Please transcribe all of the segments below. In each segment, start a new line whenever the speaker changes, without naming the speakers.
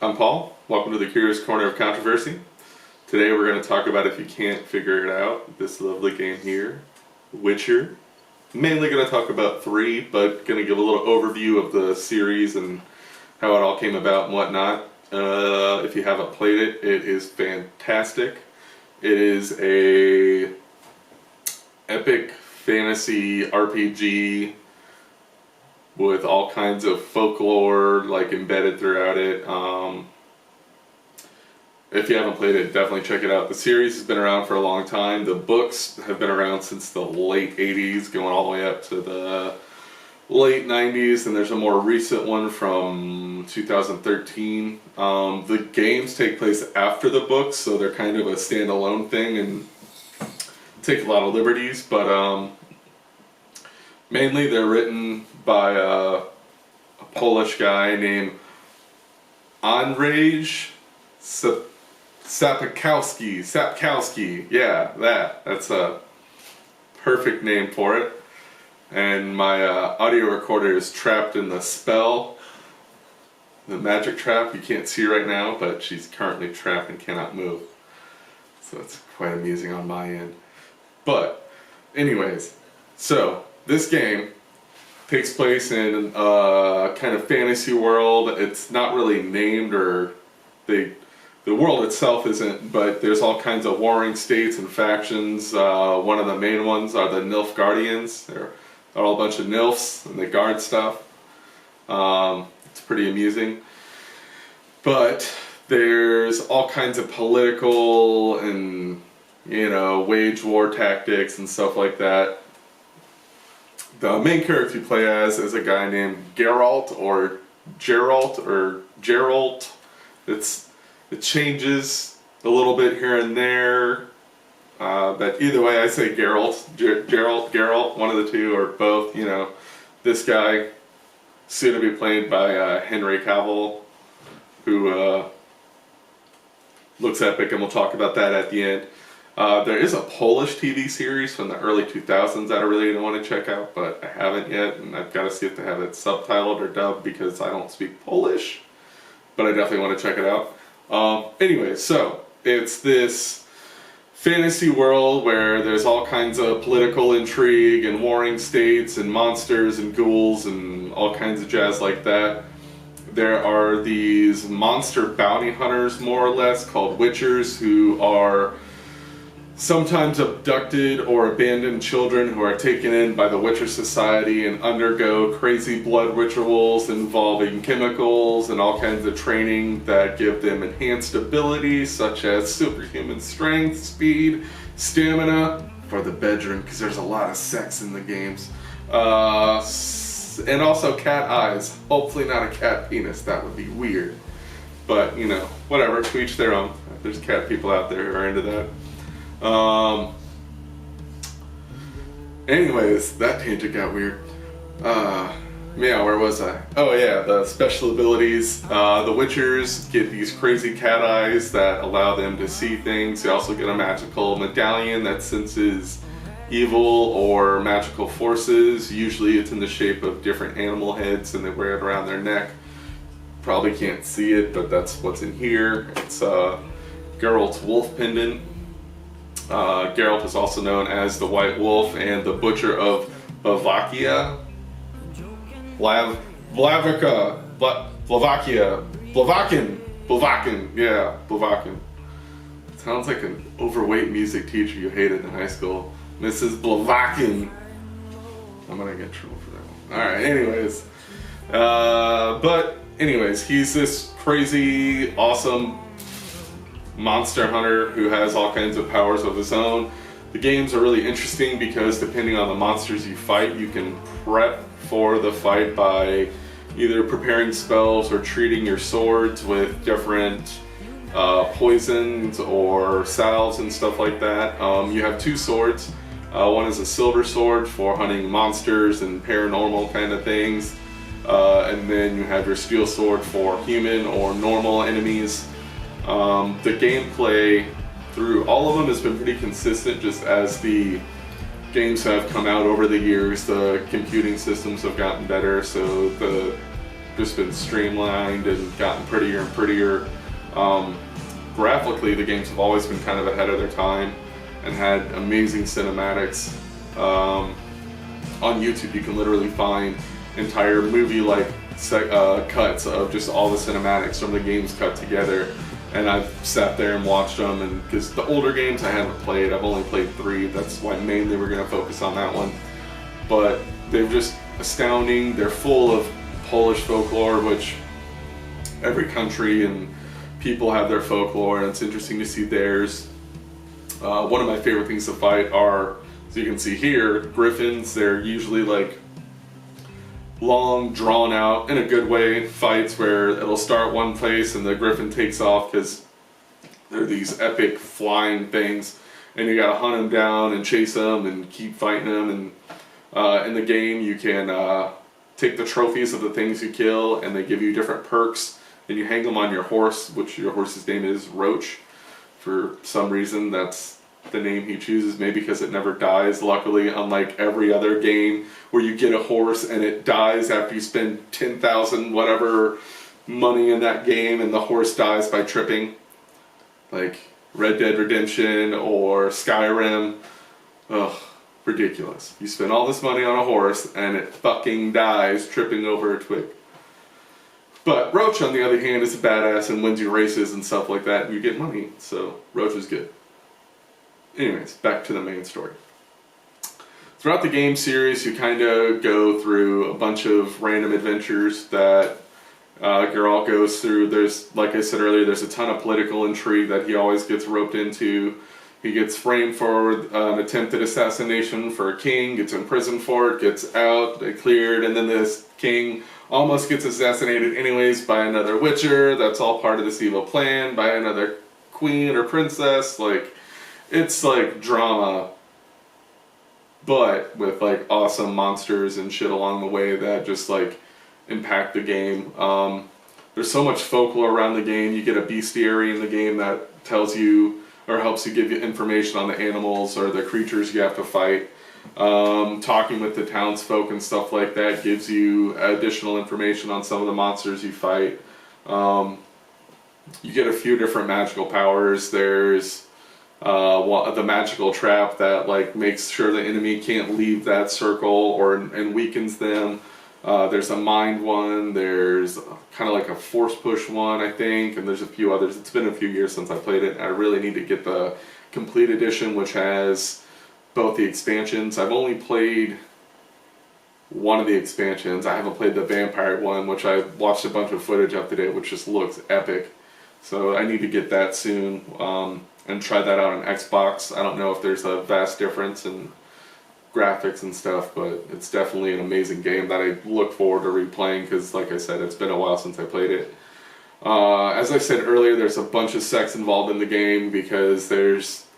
I'm Paul. Welcome to the Curious Corner of Controversy. Today we're going to talk about, if you can't figure it out, this lovely game here, Witcher. Mainly going to talk about 3, but going to give a little overview of the series and how it all came about and whatnot. If you haven't played it, it is fantastic. It is a epic fantasy RPG with all kinds of folklore embedded throughout it. If you haven't played it, definitely check it out. The series has been around for a long time. The books have been around since the late 80s, going all the way up to the late 90s, and there's a more recent one from 2013. The games take place after the books, so they're kind of a standalone thing and take a lot of liberties, but mainly they're written by a Polish guy named Andrzej Sapkowski. Yeah, that's a perfect name for it. And my audio recorder is trapped in the spell, the magic trap. You can't see right now, but she's currently trapped and cannot move. So it's quite amusing on my end. But anyways, so this game takes place in a kind of fantasy world. It's not really named, or the world itself isn't, but there's all kinds of warring states and factions. One of the main ones are the NERF Guardians. They're all a bunch of NILFs and they guard stuff. It's pretty amusing. But there's all kinds of political and, wage war tactics and stuff like that. The main character you play as is a guy named Geralt or Geralt. It changes a little bit here and there, but either way I say Geralt, one of the two or both. This guy, soon to be played by Henry Cavill, who looks epic, and we'll talk about that at the end. There is a Polish TV series from the early 2000s that I really want to check out, but I haven't yet, and I've got to see if they have it subtitled or dubbed because I don't speak Polish, but I definitely want to check it out. Anyway, so it's this fantasy world where there's all kinds of political intrigue and warring states and monsters and ghouls and all kinds of jazz like that. There are these monster bounty hunters, more or less, called Witchers, who are sometimes abducted or abandoned children who are taken in by the Witcher Society and undergo crazy blood rituals involving chemicals and all kinds of training that give them enhanced abilities such as superhuman strength, speed, stamina for the bedroom, because there's a lot of sex in the games, and also cat eyes. Hopefully not a cat penis, that would be weird, but whatever, to each their own. There's cat people out there who are into that. Anyways, that tangent got weird. Yeah, where was I? Oh yeah, the special abilities. The Witchers get these crazy cat eyes that allow them to see things. They also get a magical medallion that senses evil or magical forces. Usually it's in the shape of different animal heads, and they wear it around their neck. Probably can't see it, but that's what's in here. It's Geralt's wolf pendant. Geralt is also known as the White Wolf and the Butcher of Bavakia. Blavakin. Sounds like an overweight music teacher you hated in high school. Mrs. Blavakin. I'm gonna get in trouble for that one. Alright, anyways, he's this crazy, awesome monster hunter who has all kinds of powers of his own. The games are really interesting because depending on the monsters you fight, you can prep for the fight by either preparing spells or treating your swords with different poisons or salves and stuff like that. You have 2 swords. One is a silver sword for hunting monsters and paranormal kind of things, and then you have your steel sword for human or normal enemies. The gameplay through all of them has been pretty consistent, just as the games have come out over the years. The computing systems have gotten better, so the just been streamlined and gotten prettier and prettier. Graphically, the games have always been kind of ahead of their time and had amazing cinematics. On YouTube, you can literally find entire movie-like cuts of just all the cinematics from the games cut together. And I've sat there and watched them, and because the older games I haven't played, I've only played 3. That's why mainly we're going to focus on that one. But they're just astounding. They're full of Polish folklore, which every country and people have their folklore, and it's interesting to see theirs. One of my favorite things to fight are, as you can see here, griffins. They're usually like long, drawn out, in a good way, fights where it'll start one place and the griffin takes off because they're these epic flying things, and you gotta hunt them down and chase them and keep fighting them. And in the game, you can take the trophies of the things you kill, and they give you different perks. And you hang them on your horse, which your horse's name is Roach. For some reason, that's the name he chooses, maybe because it never dies, luckily, unlike every other game where you get a horse and it dies after you spend 10,000 whatever money in that game, and the horse dies by tripping. Like Red Dead Redemption or Skyrim. Ugh, ridiculous. You spend all this money on a horse and it fucking dies tripping over a twig. But Roach, on the other hand, is a badass and wins you races and stuff like that, and you get money, so Roach is good. Anyways, back to the main story. Throughout the game series, you kind of go through a bunch of random adventures that Geralt goes through. There's, like I said earlier, there's a ton of political intrigue that he always gets roped into. He gets framed for an attempted assassination for a king, gets imprisoned for it, gets out, they cleared, and then this king almost gets assassinated anyways by another witcher. That's all part of this evil plan, by another queen or princess. Like, it's like drama, but with like awesome monsters and shit along the way that just like impact the game. There's so much folklore around the game. You get a bestiary in the game that tells you or helps you give you information on the animals or the creatures you have to fight. Talking with the townsfolk and stuff like that gives you additional information on some of the monsters you fight. You get a few different magical powers. There's the magical trap that like makes sure the enemy can't leave that circle and weakens them. There's a mind one. There's kind of like a force push one, I think, and there's a few others. It's been a few years since I played it. I really need to get the complete edition, which has both the expansions. I've only played one of the expansions. I haven't played the vampire one, which I watched a bunch of footage of today, which just looks epic. So I need to get that soon and try that out on Xbox. I don't know if there's a vast difference in graphics and stuff, but it's definitely an amazing game that I look forward to replaying because, like I said, it's been a while since I played it. As I said earlier, there's a bunch of sex involved in the game because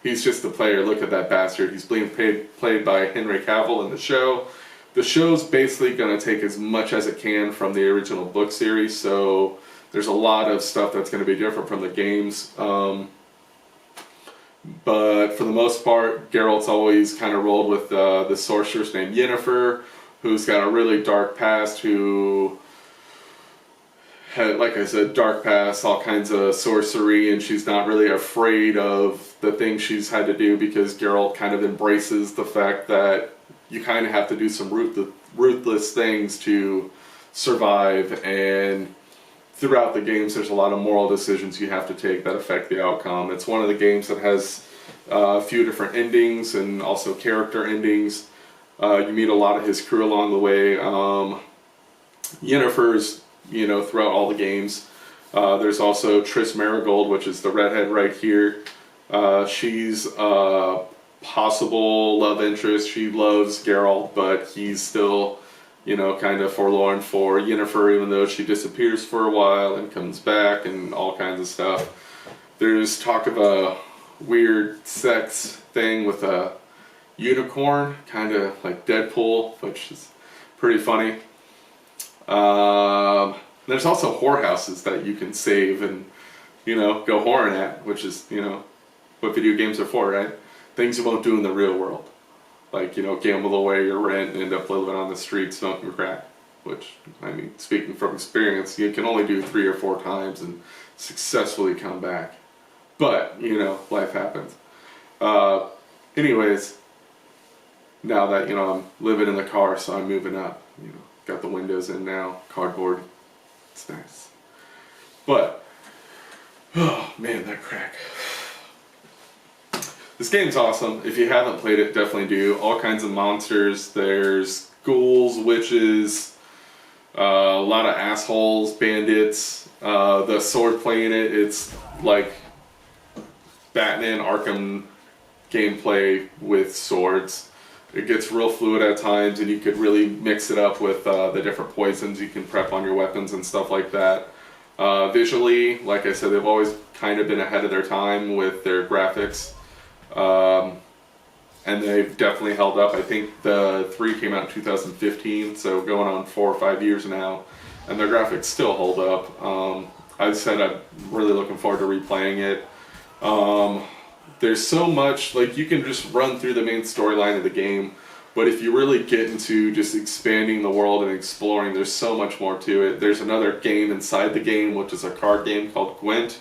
he's just the player. Look at that bastard. He's being played by Henry Cavill in the show. The show's basically going to take as much as it can from the original book series, so there's a lot of stuff that's going to be different from the games. But for the most part, Geralt's always kind of rolled with the sorceress named Yennefer, who's got a really dark past, who had, like I said, dark past, all kinds of sorcery, and she's not really afraid of the things she's had to do because Geralt kind of embraces the fact that you kind of have to do some ruthless things to survive, and throughout the games there's a lot of moral decisions you have to take that affect the outcome. It's one of the games that has a few different endings and also character endings. You meet a lot of his crew along the way. Yennefer's, throughout all the games. There's also Triss Marigold, which is the redhead right here. She's a possible love interest. She loves Geralt, but he's still kind of forlorn for Yennefer, even though she disappears for a while and comes back and all kinds of stuff. There's talk of a weird sex thing with a unicorn, kind of like Deadpool, which is pretty funny. There's also whorehouses that you can save and, go whoring at, which is, what video games are for, right? Things you won't do in the real world. Like, gamble away your rent and end up living on the street smoking crack. which, I mean, speaking from experience, you can only do 3 or 4 times and successfully come back. But, you know, life happens. Anyways, now that, you know, I'm living in the car, so I'm moving up. You know, got the windows in now, cardboard. It's nice. But, oh man, that crack. This game's awesome. If you haven't played it, definitely do. All kinds of monsters. There's ghouls, witches, a lot of assholes, bandits. The sword play in it, it's like Batman Arkham gameplay with swords. It gets real fluid at times, and you could really mix it up with the different poisons you can prep on your weapons and stuff like that. Visually, like I said, they've always kind of been ahead of their time with their graphics. And they've definitely held up. I think the 3 came out in 2015, so going on 4 or 5 years now, and their graphics still hold up. I said I'm really looking forward to replaying it. There's so much, like, you can just run through the main storyline of the game, but if you really get into just expanding the world and exploring, there's so much more to it. There's another game inside the game, which is a card game called Gwent,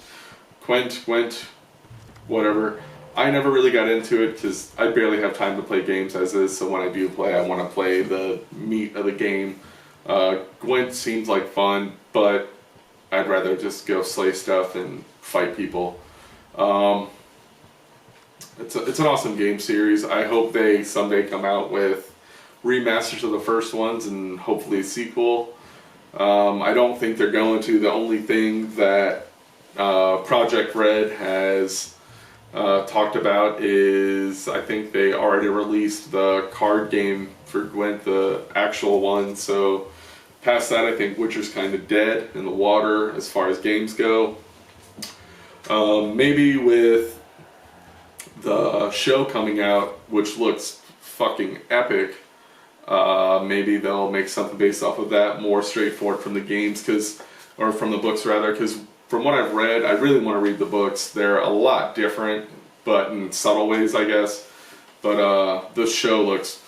whatever. I never really got into it because I barely have time to play games as is, so when I do play, I want to play the meat of the game. Gwent seems like fun, but I'd rather just go slay stuff and fight people. It's an awesome game series. I hope they someday come out with remasters of the first ones and hopefully a sequel. I don't think they're going to. The only thing that Project Red has talked about is, I think they already released the card game for Gwent, the actual one, so past that I think Witcher's kind of dead in the water as far as games go. Maybe with the show coming out, which looks fucking epic, maybe they'll make something based off of that more straightforward from the games, or from the books rather, because from what I've read, I really want to read the books. They're a lot different, but in subtle ways, I guess. But this show looks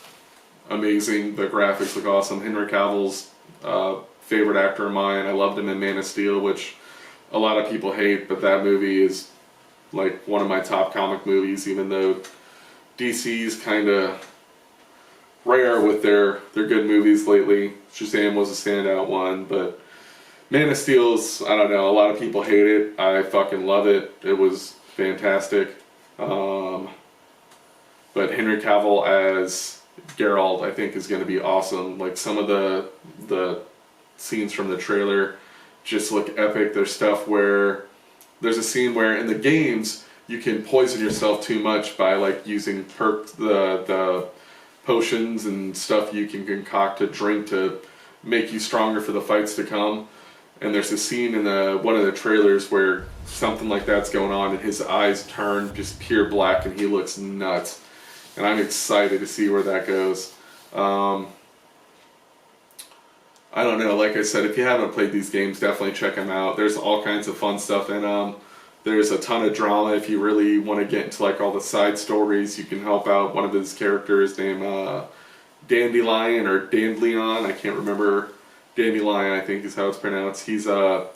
amazing. The graphics look awesome. Henry Cavill's favorite actor of mine. I loved him in Man of Steel, which a lot of people hate, but that movie is like one of my top comic movies, even though DC's kind of rare with their good movies lately. Shazam was a standout one, but Man of Steel's, I don't know, a lot of people hate it. I fucking love it. It was fantastic. But Henry Cavill as Geralt, I think, is going to be awesome. Like, some of the scenes from the trailer just look epic. There's stuff where there's a scene where in the games you can poison yourself too much by like using the potions and stuff you can concoct to drink to make you stronger for the fights to come. And there's a scene in one of the trailers where something like that's going on, and his eyes turn just pure black, and he looks nuts. And I'm excited to see where that goes. I don't know, like I said, if you haven't played these games, definitely check them out. There's all kinds of fun stuff in them. There's a ton of drama. If you really want to get into like all the side stories, you can help out one of his characters named Dandelion or Dandelion. I can't remember. Dandelion, I think is how it's pronounced. He's an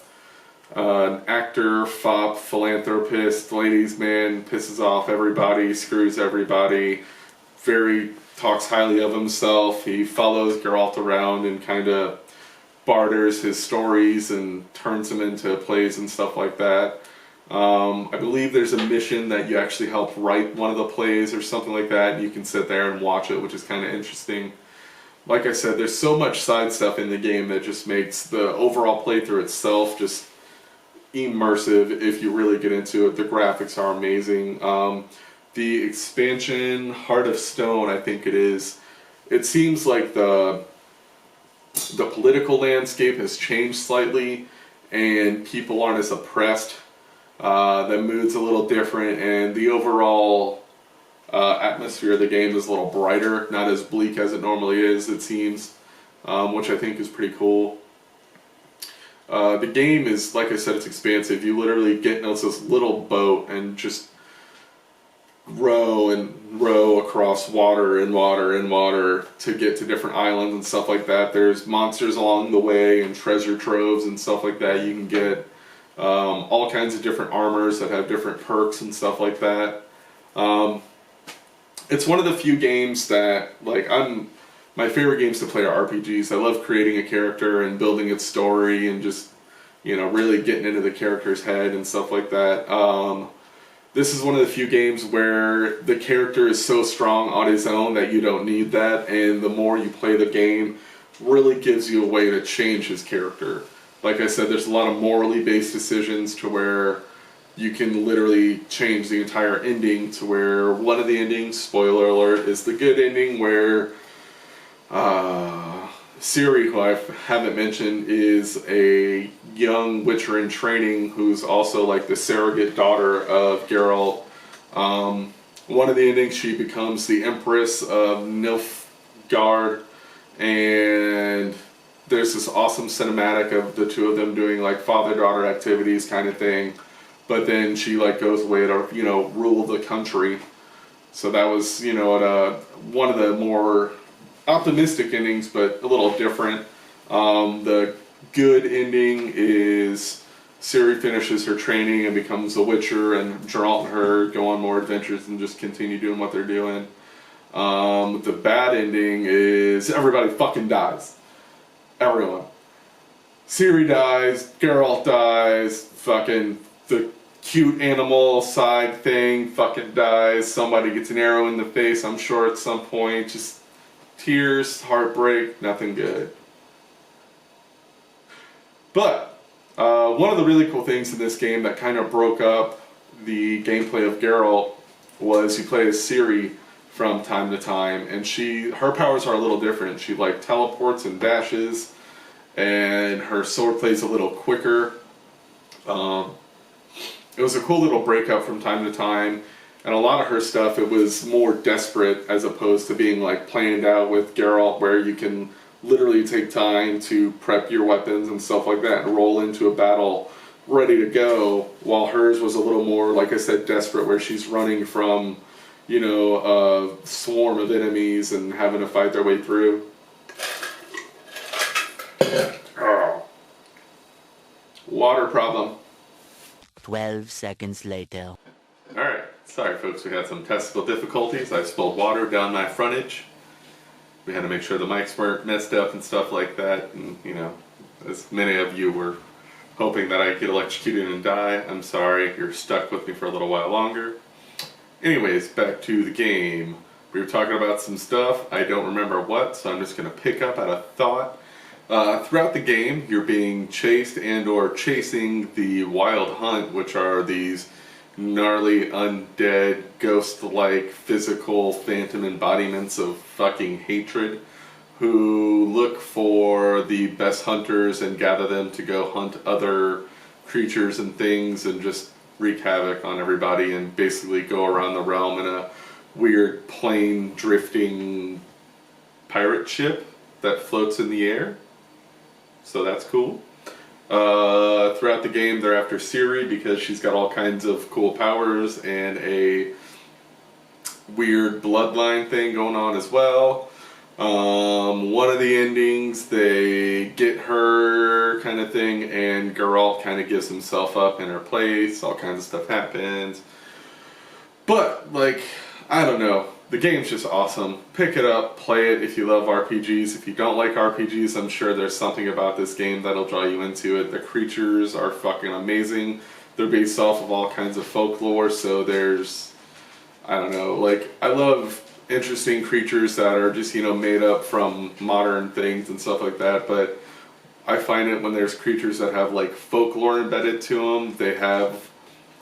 actor, fop, philanthropist, ladies' man, pisses off everybody, screws everybody, talks highly of himself. He follows Geralt around and kind of barters his stories and turns them into plays and stuff like that. I believe there's a mission that you actually help write one of the plays or something like that, and you can sit there and watch it, which is kind of interesting. Like I said, there's so much side stuff in the game that just makes the overall playthrough itself just immersive if you really get into it. The graphics are amazing. The expansion, Heart of Stone, I think it is, it seems like the political landscape has changed slightly and people aren't as oppressed. The mood's a little different, and the overall atmosphere of the game is a little brighter, not as bleak as it normally is, it seems, which I think is pretty cool. The game is, like I said, it's expansive. You literally get in this little boat and just row and row across water and water and water to get to different islands and stuff like that. There's monsters along the way and treasure troves and stuff like that. You can get all kinds of different armors that have different perks and stuff like that. It's one of the few games that, like, my favorite games to play are RPGs. I love creating a character and building its story and just, you know, really getting into the character's head and stuff like that. This is one of the few games where the character is so strong on his own that you don't need that, and the more you play the game, really gives you a way to change his character. Like I said, there's a lot of morally based decisions to where you can literally change the entire ending to where one of the endings, spoiler alert, is the good ending where Ciri, who I haven't mentioned, is a young Witcher in training who's also like the surrogate daughter of Geralt. One of the endings, she becomes the Empress of Nilfgaard, and there's this awesome cinematic of the two of them doing like father-daughter activities kind of thing. But then she like goes away to, you know, rule the country. So that was, you know, one of the more optimistic endings, but a little different. The good ending is Ciri finishes her training and becomes a Witcher, and Geralt and her go on more adventures and just continue doing what they're doing. The bad ending is everybody fucking dies. Everyone. Ciri dies, Geralt dies, fucking the cute animal side thing fucking dies, somebody gets an arrow in the face, I'm sure at some point, just tears, heartbreak, nothing good. But one of the really cool things in this game that kind of broke up the gameplay of Geralt was you play as Ciri from time to time, and her powers are a little different. She like teleports and dashes, and her sword plays a little quicker. It was a cool little breakup from time to time, and a lot of her stuff, it was more desperate as opposed to being like planned out with Geralt, where you can literally take time to prep your weapons and stuff like that and roll into a battle ready to go, while hers was a little more, like I said, desperate, where she's running from, you know, a swarm of enemies and having to fight their way through. Water problem.
12 seconds later.
Alright, sorry folks, we had some technical difficulties. I spilled water down my frontage. We had to make sure the mics weren't messed up and stuff like that, and, you know, as many of you were hoping that I'd get electrocuted and die, I'm sorry, you're stuck with me for a little while longer. Anyways, back to the game. We were talking about some stuff, I don't remember what, so I'm just going to pick up at a thought. Throughout the game, you're being chased and or chasing the Wild Hunt, which are these gnarly, undead, ghost-like, physical, phantom embodiments of fucking hatred, who look for the best hunters and gather them to go hunt other creatures and things and just wreak havoc on everybody and basically go around the realm in a weird plane drifting pirate ship that floats in the air. So that's cool. Throughout the game, they're after Ciri because she's got all kinds of cool powers and a weird bloodline thing going on as well. One of the endings, they get her kind of thing, and Geralt kind of gives himself up in her place. All kinds of stuff happens. But, like, I don't know. The game's just awesome. Pick it up, play it if you love RPGs. If you don't like RPGs, I'm sure there's something about this game that'll draw you into it. The creatures are fucking amazing. They're based off of all kinds of folklore, so there's, I don't know, like, I love interesting creatures that are just, you know, made up from modern things and stuff like that, but I find it when there's creatures that have, like, folklore embedded to them, they have,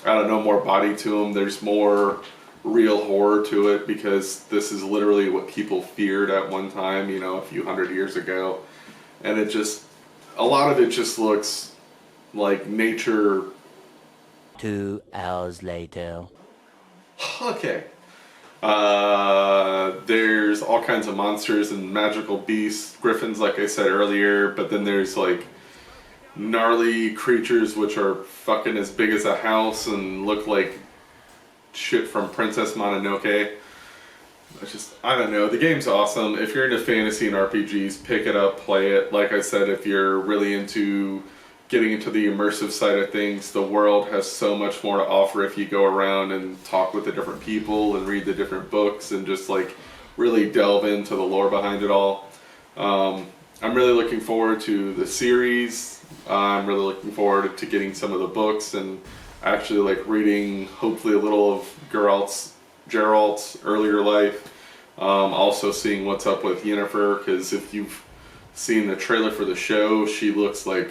I don't know, more body to them, there's more real horror to it, because this is literally what people feared at one time, you know, a few hundred years ago, and it just, a lot of it just looks like nature.
2 hours later.
Okay. There's all kinds of monsters and magical beasts, griffins like I said earlier, but then there's like gnarly creatures which are fucking as big as a house and look like shit from Princess Mononoke. I don't know. The game's awesome. If you're into fantasy and RPGs, pick it up, play it. Like I said, if you're really into getting into the immersive side of things, the world has so much more to offer if you go around and talk with the different people and read the different books and just like really delve into the lore behind it all. I'm really looking forward to the series. I'm really looking forward to getting some of the books and actually like reading hopefully a little of Geralt's earlier life. Also seeing what's up with Yennefer, because if you've seen the trailer for the show, she looks like...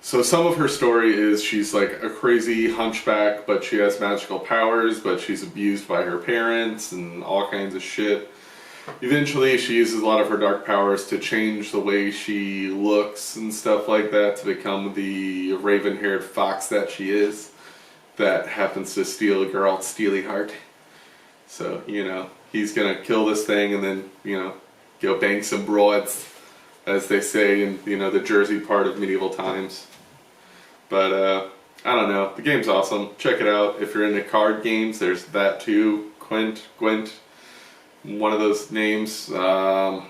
So some of her story is she's like a crazy hunchback, but she has magical powers, but she's abused by her parents and all kinds of shit. Eventually she uses a lot of her dark powers to change the way she looks and stuff like that to become the raven-haired fox that she is, that happens to steal Geralt's steely heart. So, you know, he's gonna kill this thing and then, you know, go bang some broads, as they say in, you know, the Jersey part of medieval times. But, I don't know. The game's awesome. Check it out. If you're into card games, there's that too. Gwent, one of those names. All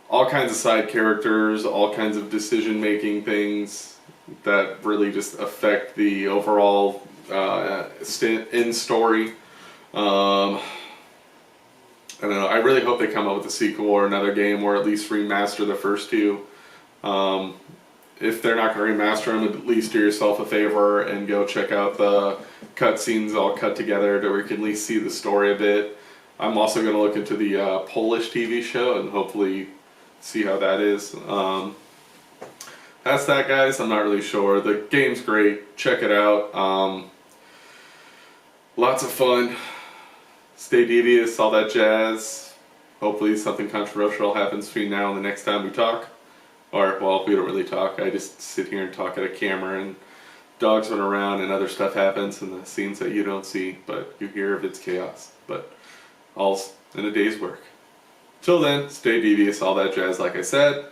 kinds of side characters, all kinds of decision-making things that really just affect the overall end story. I don't know. I really hope they come up with a sequel or another game, or at least remaster the first two. If they're not going to remaster them, at least do yourself a favor and go check out the cutscenes all cut together to where you can at least see the story a bit. I'm also going to look into the Polish TV show and hopefully see how that is. That's that, guys. I'm not really sure. The game's great. Check it out. Lots of fun. Stay devious, all that jazz. Hopefully something controversial happens between now and the next time we talk. Or, well, we don't really talk. I just sit here and talk at a camera and dogs run around and other stuff happens and the scenes that you don't see, but you hear of its chaos. But all's in a day's work. Till then, stay devious, all that jazz like I said.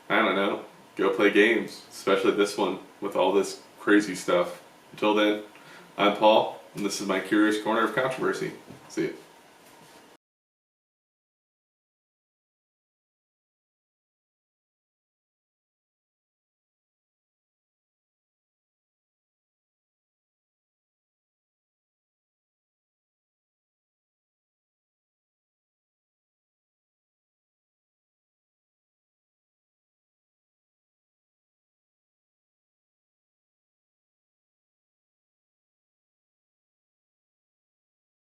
I don't know. Go play games, especially this one with all this crazy stuff. Until then, I'm Paul, and this is my Curious Corner of Controversy. See ya.